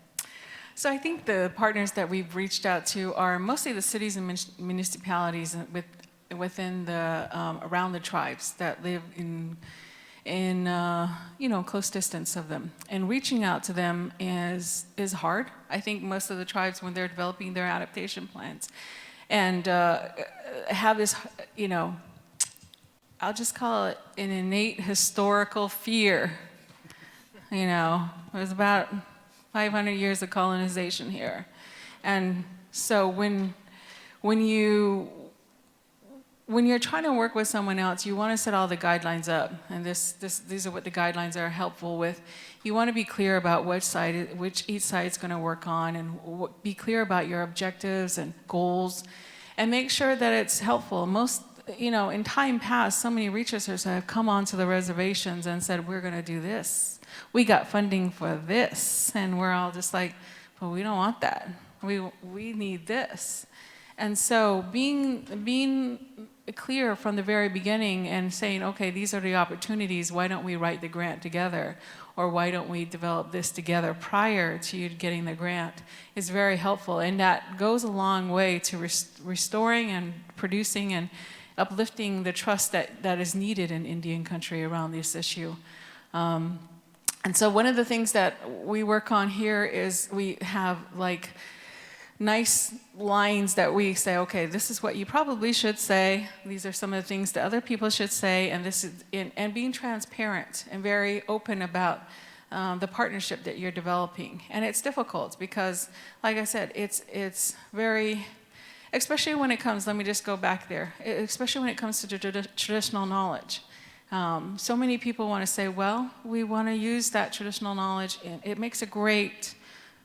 Speaker 5: So I think the partners that we've reached out to are mostly the cities and municipalities within around the tribes that live in close distance of them. And reaching out to them is hard. I think most of the tribes, when they're developing their adaptation plans, and have this, I'll just call it an innate historical fear. It was about 500 years of colonization here. And so when you're trying to work with someone else, you want to set all the guidelines up. And these are what the guidelines are helpful with. You want to be clear about which each side is going to work on, and be clear about your objectives and goals, and make sure that it's helpful. In time past, so many researchers have come onto the reservations and said, we're going to do this. We got funding for this. And we're all just like, well, we don't want that. We need this. And so being clear from the very beginning and saying, okay, these are the opportunities, why don't we write the grant together? Or why don't we develop this together prior to you getting the grant is very helpful. And that goes a long way to restoring and producing and uplifting the trust that is needed in Indian country around this issue. And so one of the things that we work on here is we have nice lines that we say, okay, this is what you probably should say. These are some of the things that other people should say, and this is and being transparent and very open about the partnership that you're developing. And it's difficult because, like I said, it's very, especially when it comes. Let me just go back there. Especially when it comes to traditional knowledge. So many people want to say, well, we want to use that traditional knowledge, and it makes a great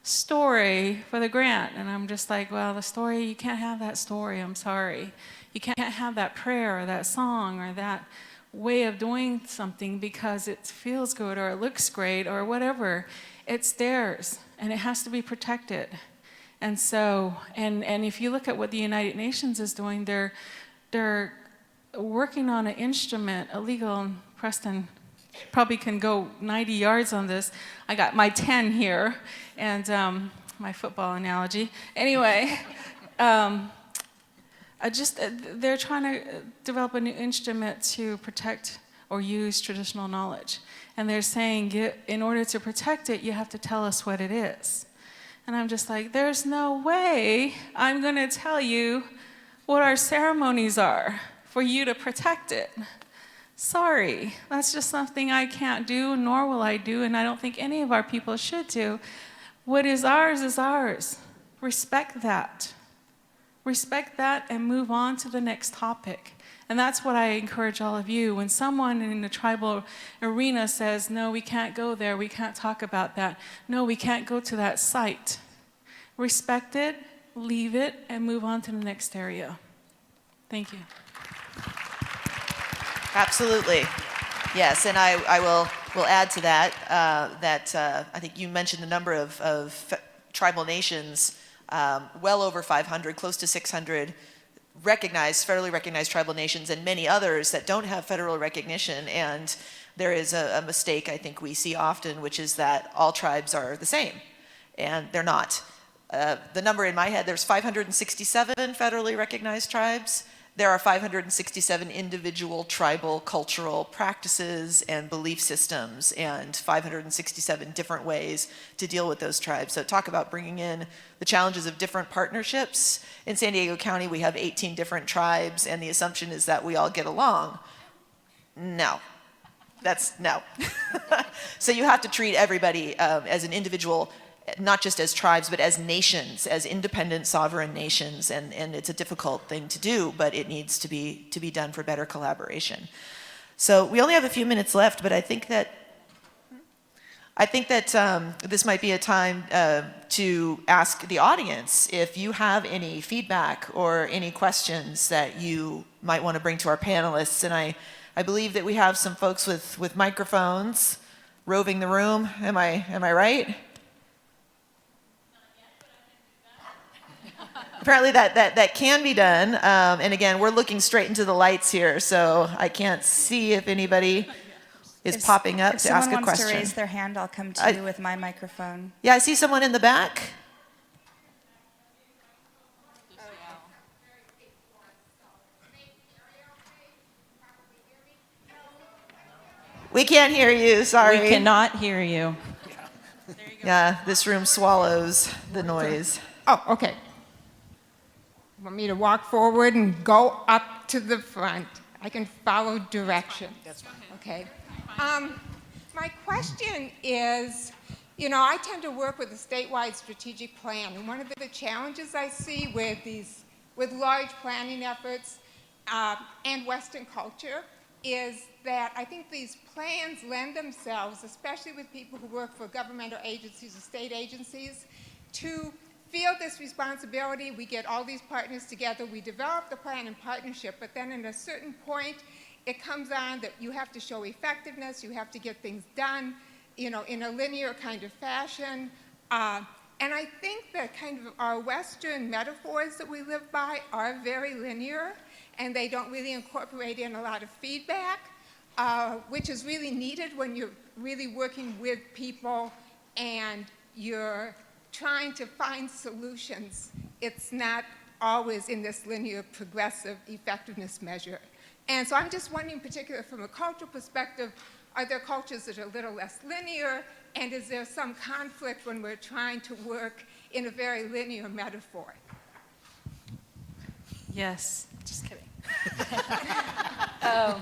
Speaker 5: story for the grant. And I'm just like, well, the story, you can't have that story, I'm sorry. You can't have that prayer or that song or that way of doing something because it feels good or it looks great or whatever. It's theirs, and it has to be protected. And so, and if you look at what the United Nations is doing, they're working on an instrument, illegal, and Preston probably can go 90 yards on this. I got my 10 here, and my football analogy. Anyway, they're trying to develop a new instrument to protect or use traditional knowledge. And they're saying, in order to protect it, you have to tell us what it is. And I'm just like, there's no way I'm going to tell you what our ceremonies are for you to protect it. Sorry, that's just something I can't do, nor will I do, and I don't think any of our people should do. What is ours is ours. Respect that. Respect that and move on to the next topic. And that's what I encourage all of you. When someone in the tribal arena says, no, we can't go there, we can't talk about that, no, we can't go to that site, respect it, leave it, and move on to the next area. Thank you.
Speaker 3: Absolutely. Yes, and I will add to that I think you mentioned the number of tribal nations, well over 500, close to 600 federally recognized tribal nations, and many others that don't have federal recognition. And there is a mistake I think we see often, which is that all tribes are the same, and they're not. The number in my head, there's 567 federally recognized tribes. There are 567 individual tribal cultural practices and belief systems, and 567 different ways to deal with those tribes. So talk about bringing in the challenges of different partnerships. In San Diego County, we have 18 different tribes, and the assumption is that we all get along. No. That's no. So you have to treat everybody as an individual, not just as tribes, but as nations, as independent sovereign nations, and it's a difficult thing to do, but it needs to be done for better collaboration. So we only have a few minutes left, but I think that this might be a time to ask the audience if you have any feedback or any questions that you might want to bring to our panelists. And I believe that we have some folks with microphones roving the room. Am I right? Apparently that can be done. And again, we're looking straight into the lights here, so I can't see if anybody is popping up to ask a question.
Speaker 2: If someone wants to raise their hand, I'll come to you with my microphone.
Speaker 3: Yeah, I see someone in the back. We can't hear you, sorry.
Speaker 1: We cannot hear you.
Speaker 3: Yeah, this room swallows the noise.
Speaker 6: Oh, okay. Want me to walk forward and go up to the front? I can follow direction. That's fine. Okay. My question is, I tend to work with a statewide strategic plan, and one of the challenges I see with large planning efforts and Western culture is that I think these plans lend themselves, especially with people who work for governmental agencies or state agencies, to feel this responsibility. We get all these partners together, we develop the plan in partnership, but then at a certain point, it comes on that you have to show effectiveness, you have to get things done, in a linear kind of fashion. And I think that kind of our Western metaphors that we live by are very linear, and they don't really incorporate in a lot of feedback, which is really needed when you're really working with people and you're trying to find solutions. It's not always in this linear progressive effectiveness measure. And so I'm just wondering, in particular from a cultural perspective, are there cultures that are a little less linear And is there some conflict when we're trying to work in a very linear metaphor?
Speaker 5: Yes, just kidding. Oh.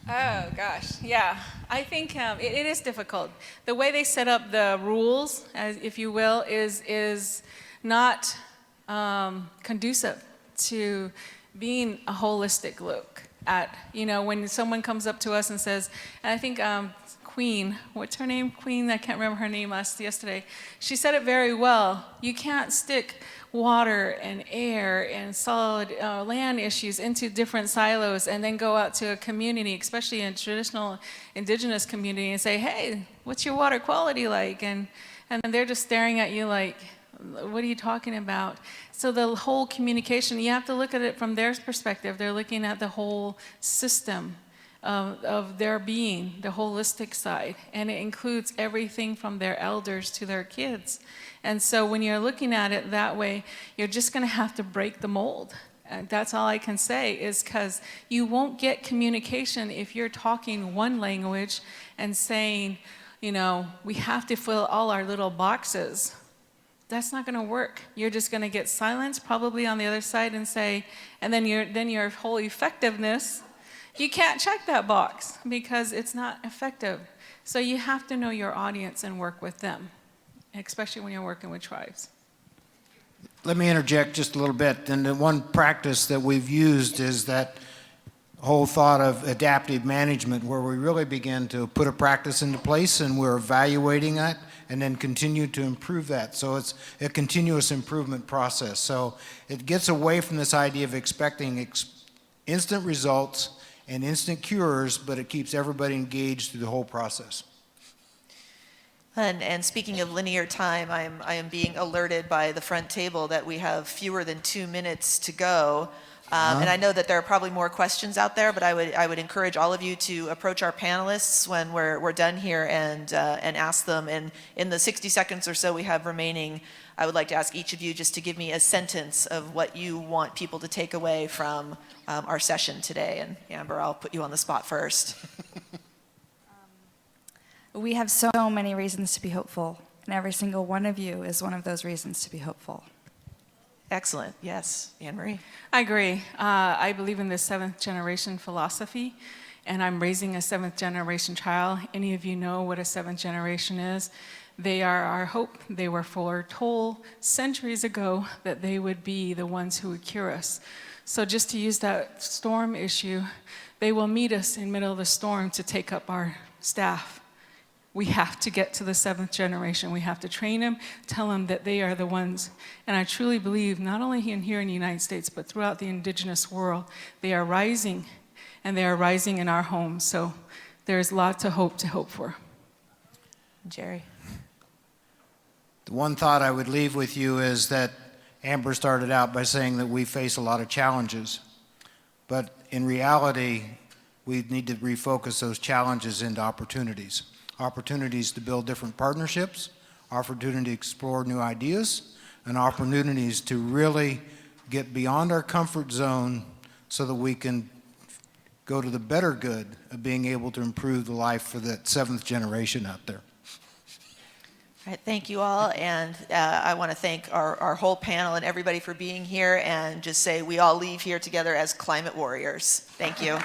Speaker 5: Oh gosh, yeah. I think it is difficult. The way they set up the rules, as if you will, is not conducive to being a holistic look at, when someone comes up to us and says, and I think Queen, what's her name? Queen, I can't remember her name yesterday. She said it very well. You can't stick water and air and solid land issues into different silos and then go out to a community, especially a traditional indigenous community, and say, hey, what's your water quality like? And they're just staring at you like, what are you talking about? So the whole communication, you have to look at it from their perspective. They're looking at the whole system of their being, the holistic side, and it includes everything from their elders to their kids. And so when you're looking at it that way, you're just going to have to break the mold. And that's all I can say, is because you won't get communication if you're talking one language and saying, we have to fill all our little boxes. That's not going to work. You're just going to get silence probably on the other side and say, and then your whole effectiveness, you can't check that box because it's not effective. So you have to know your audience and work with them, especially when you're working with tribes.
Speaker 4: Let me interject just a little bit. And the one practice that we've used is that whole thought of adaptive management, where we really begin to put a practice into place and we're evaluating it and then continue to improve that. So it's a continuous improvement process. So it gets away from this idea of expecting instant results and instant cures, but it keeps everybody engaged through the whole process.
Speaker 3: And speaking of linear time, I am being alerted by the front table that we have fewer than 2 minutes to go. And I know that there are probably more questions out there, but I would encourage all of you to approach our panelists when we're done here and ask them. And in the 60 seconds or so we have remaining, I would like to ask each of you just to give me a sentence of what you want people to take away from our session today. And Amber, I'll put you on the spot first.
Speaker 2: We have so many reasons to be hopeful, and every single one of you is one of those reasons to be hopeful.
Speaker 3: Excellent. Yes. Anne-Marie?
Speaker 5: I agree. I believe in the seventh generation philosophy, and I'm raising a seventh generation child. Any of you know what a seventh generation is? They are our hope. They were foretold centuries ago that they would be the ones who would cure us. So just to use that storm issue, they will meet us in the middle of the storm to take up our staff. We have to get to the seventh generation. We have to train them, tell them that they are the ones. And I truly believe, not only here in the United States, but throughout the indigenous world, they are rising, and they are rising in our homes. So there's lots of hope to hope for.
Speaker 3: Jerry?
Speaker 4: The one thought I would leave with you is that Amber started out by saying that we face a lot of challenges. But in reality, we need to refocus those challenges into opportunities. Opportunities to build different partnerships, opportunity to explore new ideas, and opportunities to really get beyond our comfort zone so that we can go to the better good of being able to improve the life for that seventh generation out there.
Speaker 3: All right, thank you all, and I want to thank our whole panel and everybody for being here, and just say we all leave here together as climate warriors. Thank you.